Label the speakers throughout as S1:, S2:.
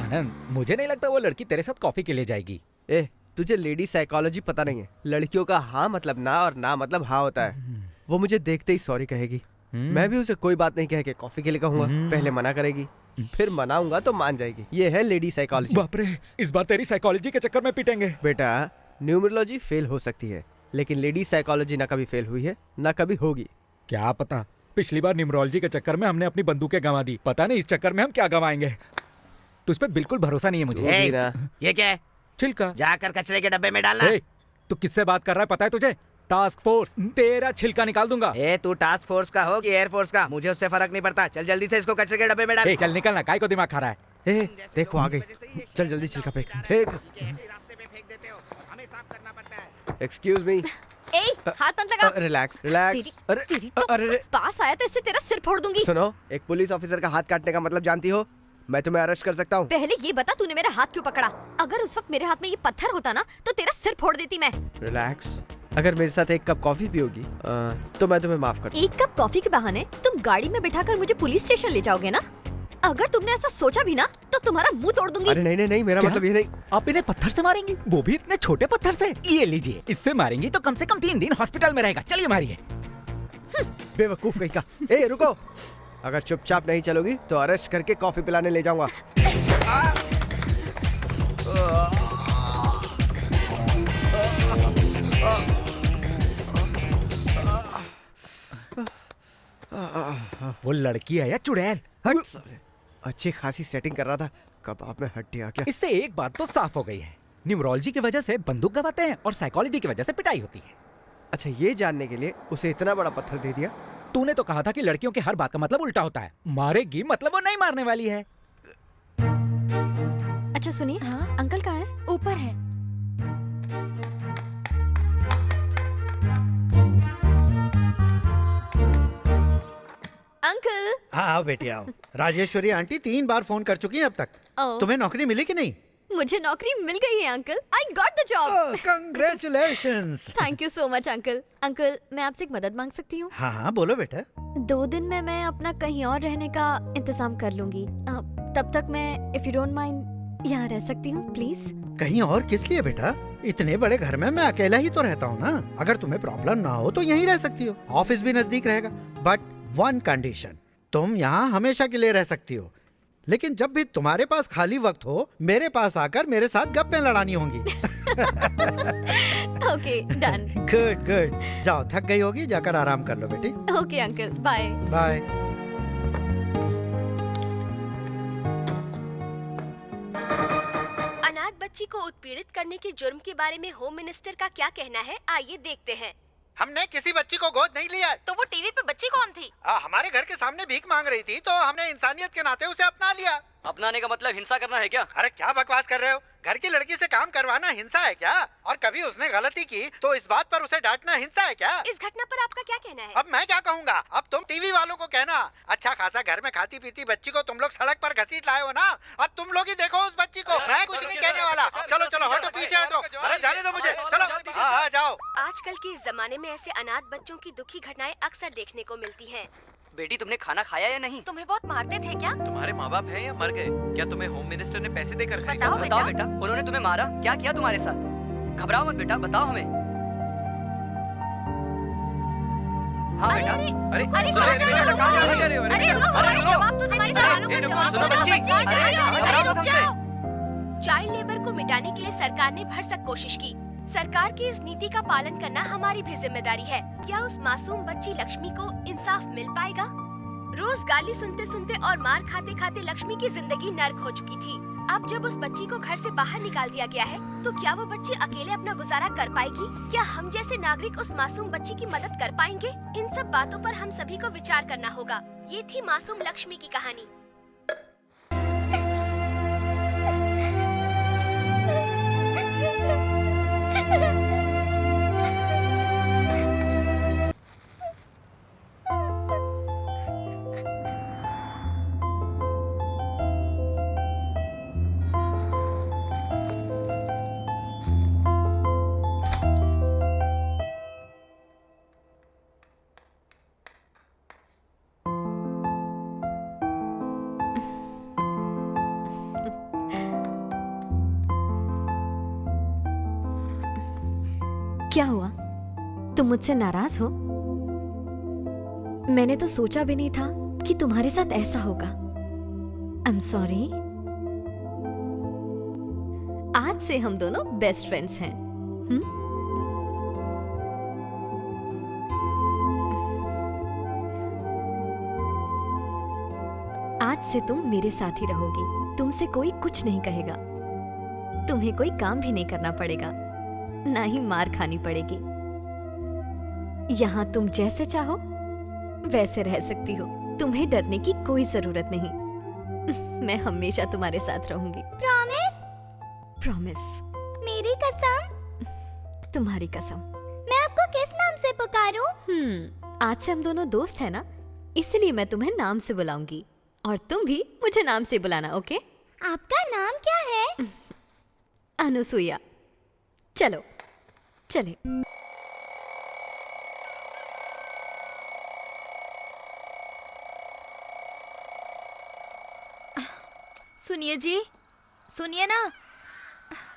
S1: आनंद, मुझे नहीं लगता वो लड़की तेरे साथ कॉफी के लिए जाएगी।
S2: ए, तुझे लेडी साइकोलॉजी पता नहीं है। लड़कियों का हाँ मतलब ना और ना मतलब हाँ होता है। वो मुझे देखते ही सॉरी कहेगी, मैं भी उसे कोई बात नहीं कह के कॉफी के लिए कहूंगा। पहले मना करेगी, फिर मनाऊंगा तो मान जाएगी। ये है लेडी साइकोलॉजी।
S1: बाप रे, इस बार तेरी साइकोलॉजी के चक्कर में पीटेंगे।
S2: बेटा, न्यूमरोलॉजी फेल हो सकती है, लेकिन लेडी साइकोलॉजी ना कभी फेल हुई है ना कभी होगी।
S1: क्या पता, पिछली बार न्यूमरोलॉजी के चक्कर में हमने अपनी बंदूकें गंवा दी, पता नहीं इस चक्कर में हम क्या गंवाएंगे। तुझ पे बिल्कुल भरोसा नहीं है मुझे।
S3: ये क्या है?
S1: छिलका।
S3: जाकर कचरे के डब्बे में डालना।
S1: तू किससे बात कर रहा है पता है तुझे? टास्क फोर्स, तेरा छिलका निकाल दूंगा।
S3: तू टास्क फोर्स का हो कि एयर फोर्स का, मुझे उससे फर्क नहीं पड़ता। चल जल्दी से इसको कचरे के डब्बे में डाल।
S1: चल निकलना, काय को दिमाग खा रहा है।
S2: देखो आ गई, चल जल्दी छिलका फेंक।
S3: रास्ते में फेंक देते हो, हमें साफ करना पड़ता है।
S2: Excuse me.
S4: हाथ मत लगा।
S2: Relax relax.
S4: तेरी तो पास आया तो इससे तेरा सिर फोड़ दूंगी।
S2: सुनो, एक पुलिस ऑफिसर का हाथ काटने का मतलब जानती हो? मैं तुम्हें अरेस्ट कर सकता हूँ।
S4: पहले ये बता, तूने मेरा हाथ क्यों पकड़ा? अगर उस वक्त मेरे हाथ में ये पत्थर होता ना तो तेरा सिर फोड़ देती मैं।
S2: रिलैक्स। अगर मेरे साथ एक कप कॉफी पियोगी तो मैं तुम्हें माफ कर दूँ।
S4: एक कप कॉफी के बहाने तुम गाड़ी में बिठाकर मुझे पुलिस स्टेशन ले जाओगे ना? अगर तुमने ऐसा सोचा भी ना तो तुम्हारा मुंह तोड़ दूंगी।
S2: अरे नहीं नहीं, मेरा मतलब ये नहीं।
S1: आप इन्हें पत्थर से मारेंगी, वो भी इतने छोटे पत्थर से? ये लीजिए, इससे मारेंगी तो कम से कम 3 दिन हॉस्पिटल में रहेगा। चलिए मारिए।
S2: बेवकूफ कहीं का। ए रुको, अगर चुपचाप नहीं चलोगी तो अरेस्ट करके कॉफी पिलाने ले जाऊंगा।
S1: वो लड़की है या चुड़ैल?
S2: हट साले, अच्छी खासी सेटिंग कर रहा था, कबाब में हड्डी आ गया।
S1: इससे एक बात तो साफ हो गई है, न्यूमरोलॉजी की वजह से बंदूक गवाते हैं और साइकोलॉजी की वजह से पिटाई होती है।
S2: अच्छा, ये जानने के लिए उसे इतना बड़ा पत्थर दे दिया?
S1: तूने तो कहा था कि लड़कियों की हर बात का मतलब उल्टा होता है। मारेगी मतलब वो नहीं मारने वाली है।
S4: अच्छा सुनिए, हाँ? अंकल कहाँ है? ऊपर है। अंकल।
S5: हाँ आओ बेटी आओ। राजेश्वरी आंटी 3 बार फोन कर चुकी हैं अब तक। तुम्हें नौकरी मिली कि नहीं?
S4: मुझे नौकरी मिल गई है uncle. I got the job.
S5: Congratulations.
S4: Thank you so much uncle. Uncle, मैं आपसे एक मदद मांग सकती हूँ?
S5: हाँ हाँ बोलो बेटा।
S4: 2 दिन में मैं अपना कहीं और रहने का इंतजाम कर लूंगी। तब तक मैं, इफ यू डोंट माइंड, यहाँ रह सकती हूँ प्लीज?
S5: कहीं और किस लिए बेटा? इतने बड़े घर में मैं अकेला ही तो रहता हूँ ना। अगर तुम्हें प्रॉब्लम ना हो तो यहीं रह सकती हो, ऑफिस भी नजदीक रहेगा। बट 1 कंडीशन, तुम यहाँ हमेशा के लिए रह सकती हो, लेकिन जब भी तुम्हारे पास खाली वक्त हो मेरे पास आकर मेरे साथ गप्पें लड़ानी होंगी।
S4: Okay done.
S5: Good good. जाओ, थक गई होगी, जाकर आराम कर लो बेटी।
S4: Okay uncle, bye
S5: bye.
S6: अनाथ बच्ची को उत्पीड़ित करने के जुर्म के बारे में होम मिनिस्टर का क्या कहना है, आइए देखते हैं।
S5: हमने किसी बच्ची को गोद नहीं लिया।
S6: तो वो टीवी पे बच्ची कौन थी?
S5: हमारे घर के सामने भीख मांग रही थी तो हमने इंसानियत के नाते उसे अपना लिया।
S7: अपनाने का मतलब हिंसा करना है क्या?
S5: अरे क्या बकवास कर रहे हो? घर की लड़की से काम करवाना हिंसा है क्या? और कभी उसने गलती की तो इस बात पर उसे डांटना हिंसा है क्या?
S6: इस घटना पर आपका क्या कहना है?
S5: अब मैं क्या कहूँगा? अब तुम टीवी वालों को कहना। अच्छा खासा घर में खाती पीती बच्ची को तुम लोग सड़क पर घसीट लाए हो ना, अब तुम लोग ही देखो उस बच्ची को। मैं कुछ नहीं कहने वाला। चलो चलो हटो, पीछे हटो। अरे जाने दो मुझे, चलो। हाँ जाओ।
S6: आजकल के इस जमाने में ऐसे अनाथ बच्चों की दुखी घटनाएं अक्सर देखने को मिलती हैं।
S7: बेटी तुमने खाना खाया या नहीं?
S6: तुम्हें बहुत मारते थे क्या?
S8: तुम्हारे माँ बाप हैं या मर गए? क्या तुम्हें होम मिनिस्टर ने पैसे देकर खरीदा?
S7: बताओ बेटा, उन्होंने तुम्हें मारा? क्या किया तुम्हारे साथ? घबराओ मत बेटा, बताओ हमें। हाँ बेटा।
S8: अरे सुनो, कहाँ जा रहे हो?
S6: अरे सुनो, जवाब तो हमारे सवालों का जवाब
S8: सुनो बच्ची।
S6: चाइल्ड लेबर को मिटाने के लिए सरकार ने भरसक कोशिश की। सरकार की इस नीति का पालन करना हमारी भी जिम्मेदारी है। क्या उस मासूम बच्ची लक्ष्मी को इंसाफ मिल पाएगा? रोज गाली सुनते सुनते और मार खाते खाते लक्ष्मी की जिंदगी नर्क हो चुकी थी। अब जब उस बच्ची को घर से बाहर निकाल दिया गया है, तो क्या वो बच्ची अकेले अपना गुजारा कर पाएगी? क्या हम जैसे नागरिक उस मासूम बच्ची की मदद कर पाएंगे? इन सब बातों पर हम सभी को विचार करना होगा। ये थी मासूम लक्ष्मी की कहानी।
S4: क्या हुआ? तुम मुझसे नाराज हो? मैंने तो सोचा भी नहीं था कि तुम्हारे साथ ऐसा होगा। I am sorry. आज से हम दोनों बेस्ट फ्रेंड्स हैं। आज से तुम मेरे साथ ही रहोगी। तुमसे कोई कुछ नहीं कहेगा। तुम्हें कोई काम भी नहीं करना पड़ेगा, ना ही मार खानी पड़ेगी। यहाँ तुम जैसे चाहो वैसे रह सकती हो। तुम्हें डरने की कोई जरूरत नहीं। मैं हमेशा तुम्हारे साथ रहूंगी।
S6: प्रॉमिस?
S4: प्रॉमिस।
S6: मेरी कसम?
S4: तुम्हारी कसम।
S6: मैं आपको किस नाम से पुकारूं?
S4: आज से हम दोनों दोस्त हैं ना, इसलिए मैं तुम्हें नाम से बुलाऊंगी और तुम भी मुझे नाम से बुलाना, ओके?
S6: आपका नाम क्या है?
S4: अनुसुईया। चलो चले।
S9: सुनिए जी, सुनिए ना,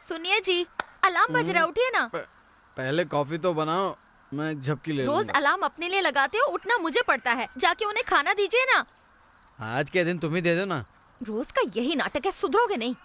S9: सुनिए जी, अलार्म बज रहा है, उठिए ना।
S10: पहले कॉफी तो बनाओ, मैं एक झपकी ले
S9: रोज
S10: लूंगा।
S9: अलार्म अपने लिए लगाते हो, उठना मुझे पड़ता है। जाके उन्हें खाना दीजिए ना।
S10: आज के दिन तुम ही दे दो ना।
S9: रोज का यही नाटक है, सुधरोगे नहीं।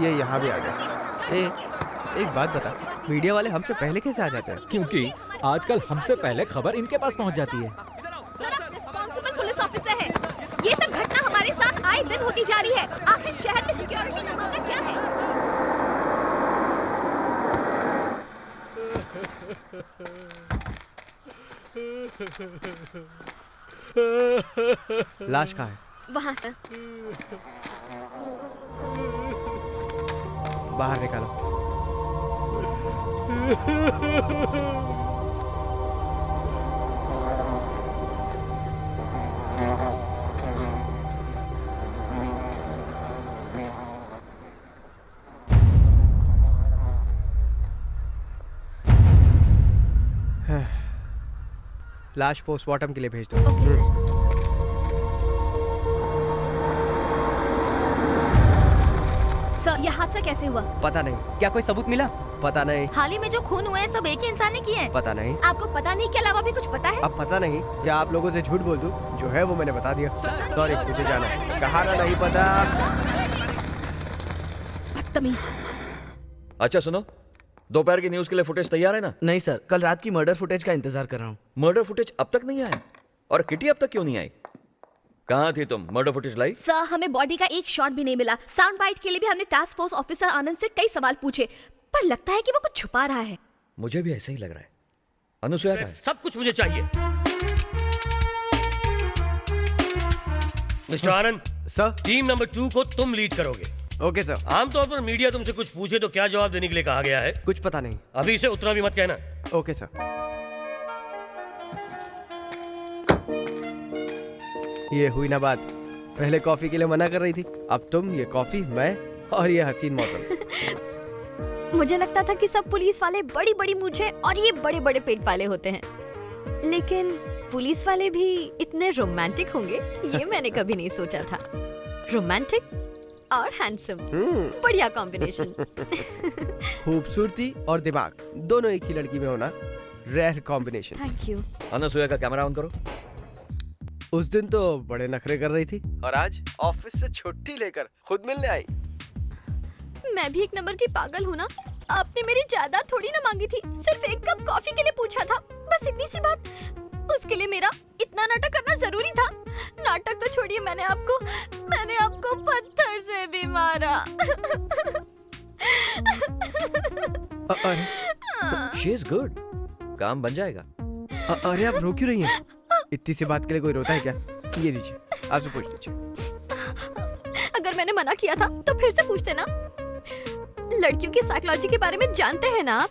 S2: ये यहाँ भी आ गया। एक बात बता, मीडिया वाले हमसे पहले कैसे आ जाते हैं?
S1: क्योंकि आजकल हमसे पहले खबर इनके पास पहुंच जाती है।
S9: सर, आप रिस्पॉन्सिबल पुलिस ऑफिसर हैं। ये सब घटना हमारे साथ आए दिन होती जा रही है। आखिर शहर में सिक्योरिटी का मामला क्या है?
S2: लाश कहाँ है?
S9: वहाँ सर।
S2: बाहर निकालो। लाश पोस्टमार्टम के लिए भेज दो।
S9: Okay sir. सर, यह हादसा कैसे हुआ?
S2: पता नहीं।
S7: क्या कोई सबूत मिला?
S2: पता नहीं।
S9: हाल ही में जो खून हुए हैं सब एक ही इंसान ने किए हैं।
S2: पता नहीं।
S9: आपको पता नहीं के अलावा भी कुछ पता है?
S2: अब पता नहीं। क्या आप लोगों से झूठ बोल दूं? जो है वो मैंने बता दिया। सॉरी, मुझे जाना है। कहा ना नहीं पता।
S9: बदतमीज।
S11: अच्छा सुनो, दोपहर की न्यूज के लिए फुटेज तैयार है ना?
S7: नहीं सर, कल रात की मर्डर फुटेज का इंतजार कर रहा हूँ।
S11: मर्डर फुटेज अब तक नहीं आया? और किटी अब तक क्यों नहीं आई? कहाँ थी तुम? मर्डर फुटेज लाई?
S9: सर, हमें बॉडी का एक शॉट भी नहीं मिला। साउंड बाइट के लिए भी हमने टास्क फोर्स ऑफिसर आनंद से कई सवाल पूछे, पर लगता है कि वो कुछ छुपा रहा है।
S11: मुझे भी ऐसा ही लग रहा है। अनुसुया कहाँ है?
S12: सब कुछ मुझे चाहिए। मिस्टर आनंद
S2: सर।
S12: टीम नंबर 2 को तुम लीड करोगे।
S2: Okay sir.
S12: आमतौर पर मीडिया तुमसे कुछ पूछे तो क्या जवाब देने के लिए कहा गया है?
S2: कुछ पता नहीं।
S12: अभी से उतना भी मत कहना।
S2: Okay sir. ये हुई ना बात, पहले कॉफी के लिए मना कर रही थी, अब तुम, ये कॉफी, मैं और ये हसीन मौसम।
S4: मुझे लगता था कि सब पुलिस वाले बड़ी बड़ी मूछें और ये बड़े बड़े पेट वाले होते हैं, लेकिन पुलिस वाले भी इतने रोमांटिक होंगे ये मैंने कभी नहीं सोचा था। रोमांटिक और हैंडसम, बढ़िया कॉम्बिनेशन।
S2: खूबसूरती और दिमाग दोनों एक ही लड़की में होना rare combination.
S4: Thank you.
S11: Anusuya का कैमरा ऑन करो।
S2: उस दिन तो बड़े नखरे कर रही थी और आज ऑफिस से छुट्टी लेकर खुद मिलने आई।
S4: मैं भी एक नंबर की पागल हूँ ना। आपने मेरी जायदाद थोड़ी ना मांगी थी, सिर्फ एक कप कॉफी के लिए पूछा था, बस इतनी सी बात। उसके लिए मेरा इतना नाटक करना जरूरी था? नाटक तो छोड़िए, मैंने आपको पत्थर से भी मारा।
S11: शी इज गुड, काम बन जाएगा।
S2: अरे आप रो क्यों रही हैं? इतनी सी बात के लिए कोई रोता है क्या? ये लीजिए, आंसू पोंछ लीजिए।
S4: अगर मैंने मना किया था तो फिर से पूछते ना। लड़कियों की साइकोलॉजी के बारे में जानते हैं ना आप?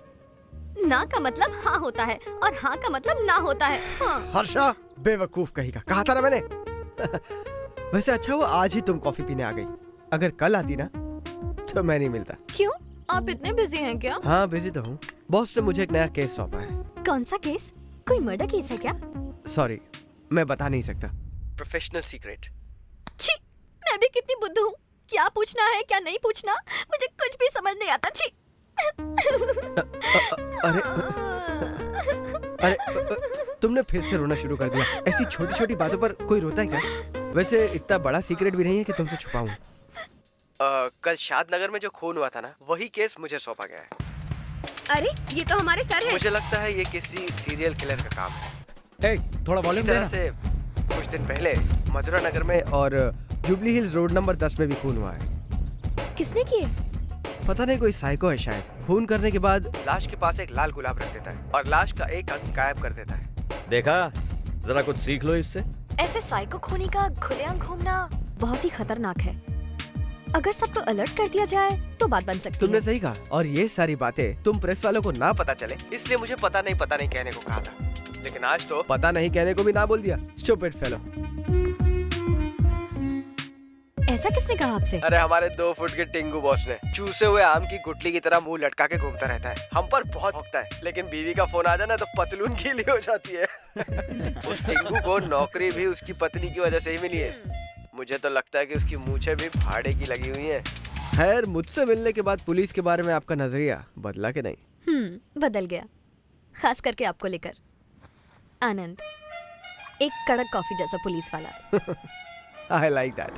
S4: ना का मतलब हाँ होता है और हाँ का मतलब ना होता है। हाँ।
S2: हर्षा बेवकूफ कहीं का, कहा था ना मैंने। वैसे अच्छा हुआ आज ही तुम कॉफी पीने आ गई, अगर कल आती ना तो मैं नहीं मिलता।
S4: क्यों, आप इतने बिजी हैं क्या?
S2: हाँ बिजी तो हूँ, बॉस ने मुझे एक नया केस सौंपा है।
S4: कौन सा केस? कोई मर्डर केस है क्या?
S2: सॉरी, मैं बता नहीं सकता, प्रोफेशनल सीक्रेट।
S4: छी, मैं भी कितनी बुद्धू हूँ, क्या पूछना है क्या नहीं पूछना मुझे कुछ भी समझ नहीं आता। छी।
S2: अरे तुमने फिर से रोना शुरू कर दिया। ऐसी छोटी छोटी बातों पर कोई रोता है क्या? वैसे इतना बड़ा सीक्रेट भी नहीं है कि तुमसे छुपाऊं। कल शादनगर में जो खून हुआ था ना, वही केस मुझे सौंपा गया है।
S9: अरे ये तो हमारे सर है।
S2: मुझे लगता है ये किसी सीरियल किलर का काम है।
S1: थोड़ा वॉल्यूम देना।
S2: से कुछ दिन पहले मथुरा नगर में और जुबली हिल्स रोड नंबर 10 में भी खून हुआ है।
S9: किसने किए?
S2: पता नहीं, कोई साइको है शायद। खून करने के बाद लाश के पास एक लाल गुलाब रख देता है और लाश का एक अंग गायब कर देता है।
S11: देखा, जरा कुछ सीख लो इससे।
S4: ऐसे साइको खूनी का खुलेआम घूमना बहुत ही खतरनाक है। अगर सबको अलर्ट कर दिया जाए तो बात बन सकती
S2: तुमने
S4: है।
S2: सही कहा, और ये सारी बातें तुम प्रेस वालों को ना पता चले इसलिए मुझे पता नहीं कहने को कहा था, लेकिन आज तो पता नहीं कहने को भी ना बोल दिया। Stupid fellow.
S4: ऐसा किसने कहा आपसे?
S2: अरे हमारे 2 फुट के टिंगू बॉस ने। चूसे हुए आम की गुठली की तरह मुंह लटका के घूमता रहता है, हम पर बहुत भौंकता है, लेकिन बीवी का फोन आ जाना तो पतलून गीली हो जाती है। उस टिंगू को नौकरी भी उसकी पत्नी की वजह से ही मिली है। मुझे तो लगता है कि उसकी मूछें भी भाड़े की लगी हुई हैं। खैर, मुझसे मिलने के बाद पुलिस के बारे में आपका नजरिया बदला के नहीं?
S4: बदल गया, खास करके आपको लेकर। आनंद एक कड़क कॉफी जैसा पुलिस वाला।
S2: I like that.